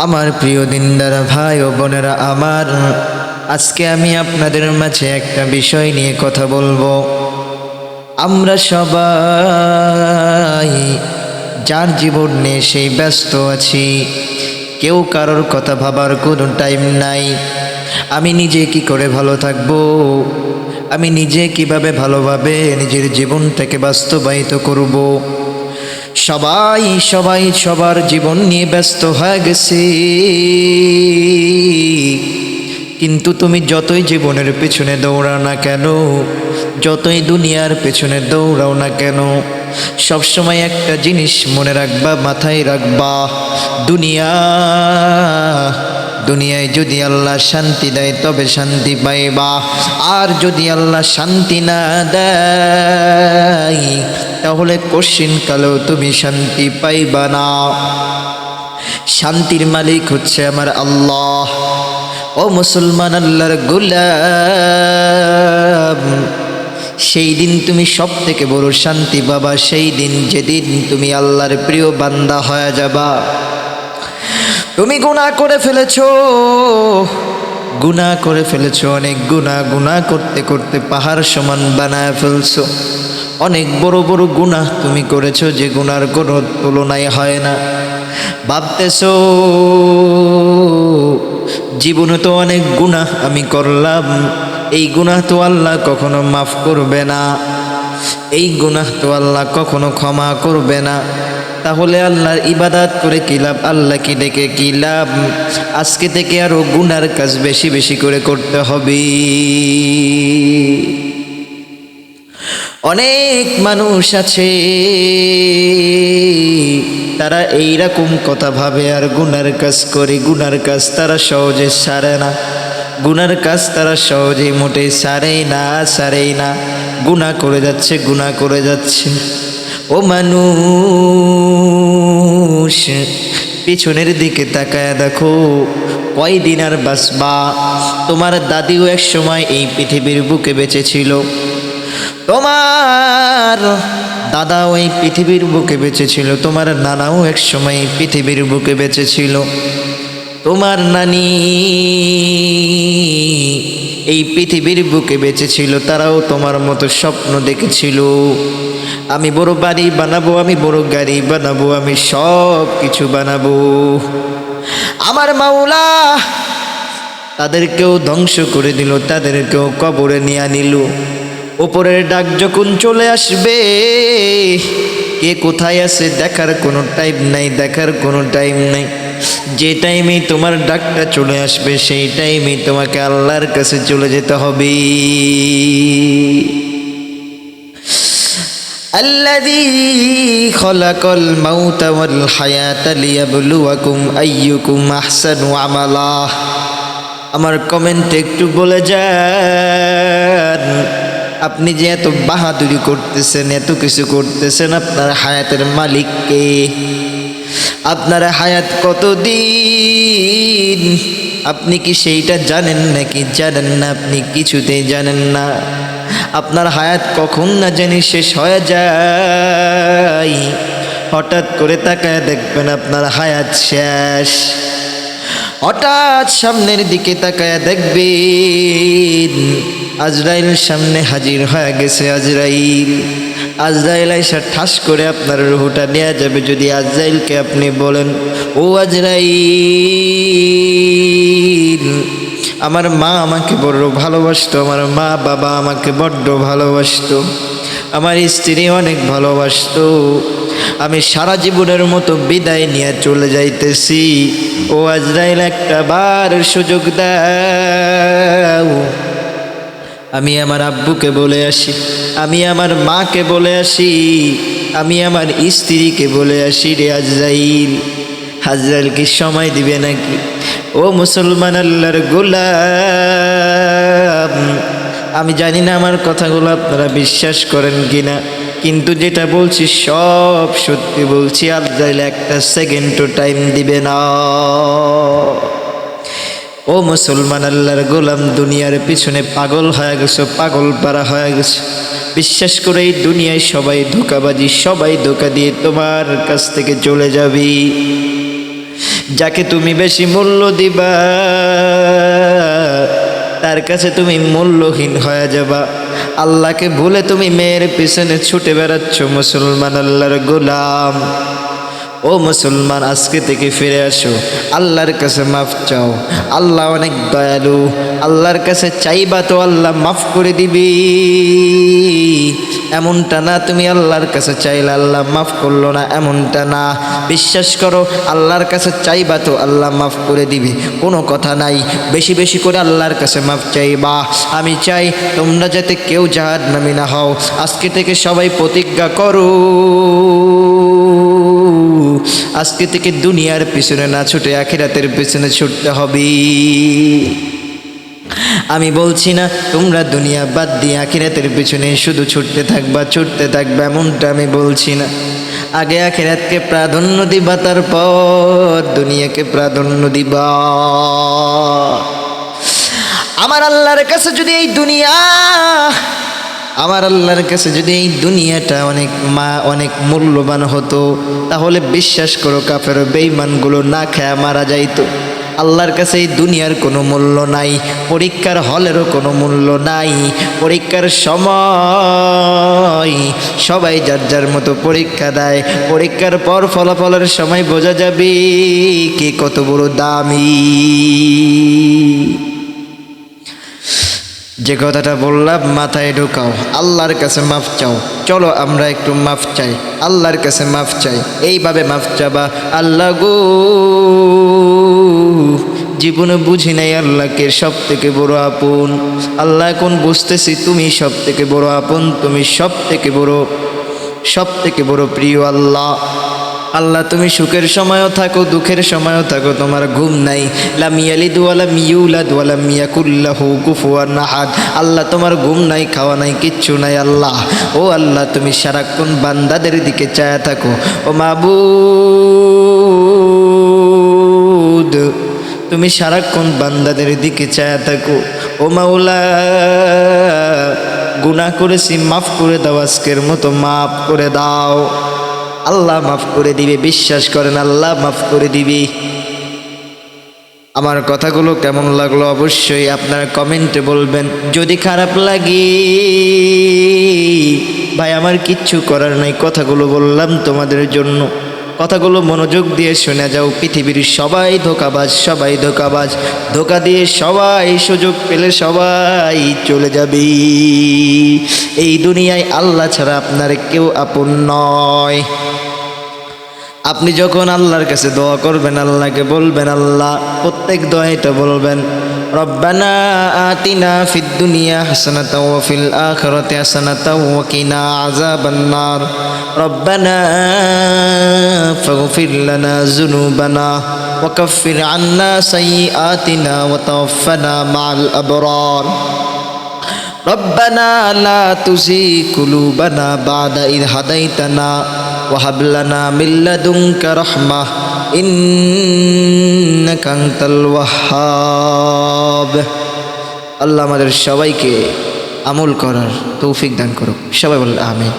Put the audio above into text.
আমার প্রিয় দিনদার ভাই ও বোনেরা আমার, আজকে আমি আপনাদের মাঝে একটা বিষয় নিয়ে কথা বলবো। আমরা সবাই যার জীবন নিয়ে সেই ব্যস্ত আছি, কেউ কারোর কথা ভাবার কোনো টাইম নাই। আমি নিজে কি করে ভালো থাকবো, আমি নিজে কিভাবে ভালোভাবে নিজের জীবনটাকে বাস্তবায়িত করব। সবাই সবাই সবার জীবন নিয়ে ব্যস্ত হয়ে গেছে, কিন্তু তুমি যতই জীবনের পেছনে দৌড়াও না কেন, যতই দুনিয়ার পেছনে দৌড়াও না কেন, সবসময় একটা জিনিস মনে রাখবা, মাথায় রাখবা, দুনিয়ায় যদি আল্লাহ শান্তি দেয় তবে শান্তি পাইবা, আর যদি আল্লাহ শান্তি না দেয় তাহলে কঠিন কালেও তুমি শান্তি পাইবা না। শান্তির মালিক হচ্ছে আমার আল্লাহ। ও মুসলমান, আল্লাহর গোলাম, সেই দিন তুমি সব থেকে বড় শান্তি পাবা, সেই দিন যেদিন তুমি আল্লাহর প্রিয় বান্দা হয়ে যাবা। তুমি গুনাহ করে ফেলেছো, অনেক গুনাহ করতে করতে পাহাড় সমান বানায় ফেলছো। অনেক বড় বড় গুনাহ তুমি করেছো, যে গুনার কোনো তুলনাই হয় না। ভাবতেছো জীবনে তো অনেক গুনাহ আমি করলাম, এই গুনাহ তো আল্লাহ কখনো মাফ করবে না, এই গুনাহ তো আল্লাহ কখনো ক্ষমা করবে না। তাহলে আল্লাহর ইবাদত করে কি লাভ, আল্লাহকে ডেকে কি লাভ? আজকে থেকে আরো গুনার কাজ বেশি বেশি করে করতে হবে। অনেক মানুষ আছে তারা এইরকম কথা ভাবে আর গুনার কাজ করে, গুনার কাজ তারা সহজে ছাড়ে না, গুনার কাজ তারা সহজে মোটেই ছাড়েই না, গুনাহ করে যাচ্ছে। ও মানুষ, পিছনের দিকে তাকায় দেখো, কয়দিন আর বাঁচবা? তোমার দাদিও এক সময় এই পৃথিবীর বুকে বেঁচে ছিল, তোমার দাদাও এই পৃথিবীর বুকে বেঁচে ছিল, তোমার নানাও এক সময় এই পৃথিবীর বুকে বেঁচে ছিল, তোমার নানি এই পৃথিবীর বুকে বেঁচে ছিল, তারাও তোমার মতো স্বপ্ন দেখেছিল, আমি বড় বাড়ি বানাবো, আমি বড় গাড়ি বানাবো, আমি সব কিছু বানাবো। আমার মাওলা তাদেরকেও ধ্বংস করে দিল, তাদেরকেও কবরে নিয়ে নিল। উপরের ডাক যখন চলে আসবে, কে কোথায় আছে দেখার কোনো টাইম নাই, যে টাইমে তোমার ডাকটা চলে আসবে সেই টাইমে তোমাকে আল্লাহর কাছে চলে যেতে হবে। আল্লাযী খলাকাল মাউতা ওয়াল হায়াতা লিয়াবলুয়াকুম আইয়ুকুম আহসানু আমালা। আমার কমেন্টে একটু বলে যান, আপনি যে এত বাহাদুরি করতেছেন, এত কিছু করতেছেন, আপনার হায়াতের মালিক কে? আপনার হায়াত কতদিন আপনি কি সেইটা জানেন নাকি জানেন না? আপনি কিছুতেই জানেন না। আপনার হায়াত কখন না জানি শেষ হয়ে যায়, হঠাৎ করে তাকায় দেখবেন আপনার হায়াত শেষ। হঠাৎ সামনের দিকে তাকায় দেখবেন আজরাইল সামনে হাজির হয়ে গেছে। আজরাইল আইসা ঠাস করে আপনার রুহটা নেওয়া যাবে। যদি আজরাইলকে আপনি বলেন, ও আজরাইল, আমার মা আমাকে বড় ভালোবাসতো, আমার মা বাবা আমাকে বড্ড ভালোবাসতো, আমার স্ত্রী অনেক ভালোবাসতো, আমি সারা জীবনের মতো বিদায় নিয়ে চলে যাইতেছি, ও আজরাইল একটা বার সুযোগ দাও, আমি আমার আব্বুকে বলে আসি, আমি আমার মাকে বলে আসি, আমি আমার স্ত্রীকে বলে আসি রে আজরাইল। আজরাইল কি সময় দিবে নাকি? ও মুসলমান, আল্লাহর গোলাম, আমি জানি না আমার কথাগুলো আপনারা বিশ্বাস করেন কিনা, কিন্তু যেটা বলছি সব সত্যি বলছি। আজরাইল একটা সেকেন্ডও টাইম দিবে না। ও মুসলমান, আল্লাহর গোলাম, দুনিয়ার পিছনে পাগল হয়ে গেছো, পাগল পারা হয়ে গেছো। বিশ্বাস করে এই দুনিয়ায় সবাই ধোঁকাবাজি, সবাই ধোঁকা দিয়ে তোমার কাছ থেকে চলে যাবি। যাকে তুমি বেশি মূল্য দিবা তার কাছে তুমি মূল্যহীন হয়ে যাবা। আল্লাহকে ভুলে তুমি মেয়ের পিছনে ছুটে বেড়াচ্ছ মুসলমান, আল্লাহর গোলাম। ও মুসলমান, আজকে থেকে ফিরে আসো, আল্লাহর কাছে মাফ চাও। আল্লাহ অনেক দয়ালু, আল্লাহর কাছে চাইবা তো আল্লাহ মাফ করে দিবি। এমনটা না তুমি আল্লাহর কাছে চাইলে আল্লাহ মাফ করলো না, এমনটা না। বিশ্বাস করো, আল্লাহর কাছে চাইবা তো আল্লাহ মাফ করে দিবি, কোনো কথা নাই। বেশি বেশি করে আল্লাহর কাছে মাফ চাইবা। আমি চাই তোমরা যাতে কেউ জাহান্নামী না হও। আজকে থেকে সবাই প্রতিজ্ঞা করো, আজকে থেকে দুনিয়ার পিছনে না ছুটে আখিরাতের পিছনে ছুটতে হবে। আমি বলছি না তোমরা দুনিয়া বাদ দিয়ে আখিরাতের পিছনে শুধু ছুটতে থাকবা, এমনটা আমি বলছি না। আগে আখিরাতকে প্রাধান্য দিবা, তারপর দুনিয়াকে প্রাধান্য দিবা। আমার আল্লাহর কাছে যদি এই দুনিয়াটা অনেক মূল্যবান হতো, তাহলে বিশ্বাস করো কাফের বেঈমানগুলো না খায়া মারা যাইতো। আল্লাহর কাছে এই দুনিয়ার কোনো মূল্য নাই, পরীক্ষার হলেরও কোনো মূল্য নাই। পরীক্ষার সময় সবাই যার যার মতো পরীক্ষা দেয়, পরীক্ষার পর ফলাফলের সময় বোঝা যাবে কে কত বড় দামি। যে কথাটা বললাম মাথায় ঢোকাও, আল্লাহর কাছে মাফ চাও। চলো আমরা একটু মাফ চাই, আল্লাহর কাছে মাফ চাই। এইভাবে মাফ চাবা, আল্লাহ গো জীবনে বুঝি নাই আল্লাহকে সব থেকে বড় আপন। আল্লাহ এখন বুঝতেছি তুমি সব থেকে বড় আপন, তুমি সব থেকে বড় প্রিয় আল্লাহ। আল্লাহ তুমি সুখের সময়ও থাকো, দুঃখের সময়ও থাকো, তোমার ঘুম নাই। লাম ইয়ালিদ ওয়া লাম ইউলাদ ওয়া লাম ইয়াকুল লাহু কুফুয়ান আহাদ। আল্লাহ তোমার ঘুম নাই, খাওয়া নাই, কিচ্ছু নাই আল্লাহ। ও আল্লাহ তুমি সারাক্ষণ বান্দাদের দিকে চায়া থাকো। ও মাবুদ তুমি সারাক্ষণ বান্দাদের দিকে চায়া থাকো। ও মাওলা গুনাহ করেছি, মাফ করে দাও, আজকের মতো মাফ করে দাও। আল্লাহ মাফ করে দিবে, বিশ্বাস করেন আল্লাহ মাফ করে দিবে। আমার কথাগুলো কেমন লাগলো অবশ্যই আপনারা কমেন্টে বলবেন। যদি খারাপ লাগে ভাই আমার কিচ্ছু করার নাই, কথাগুলো বললাম তোমাদের জন্য। কথাগুলো মনোযোগ দিয়ে শুনে যাও। পৃথিবীর সবাই ধোঁকাবাজ, ধোঁকা দিয়ে সবাই সুযোগ পেলে সবাই চলে যাবে। এই দুনিয়ায় আল্লাহ ছাড়া আপনার কেউ আপন নয়। আপনি যখন আল্লাহর কাছে দোয়া করবেন, আল্লাহকে বলবেন, আল্লাহ প্রত্যেক দোয়াটা বলবেন, রব্বানা আতিনা ফিদ দুনিয়া হাসানাতাও ওয়া ফিল আখিরাতি হাসানাতাও ওয়া কিনা আযাবান্নার, রব্বানা ফাগফির লানা যুনুবানা ওয়া কাফির আন্না সাইয়্যাতিনা ওয়া তাওফানা মা'আল আবরার, রব্বানা লা তুযিগ কুলুবানা বা'দা ইয হাদাইতানা ওয়া হাব লানা মিন লাদুনকা রাহমাহ ইন্নাকা আনতাল ওয়াহ্হাব। আল্লাহ আমাদের সবাইকে আমল করার তৌফিক দান করুক। সবাই বলেন আমিন।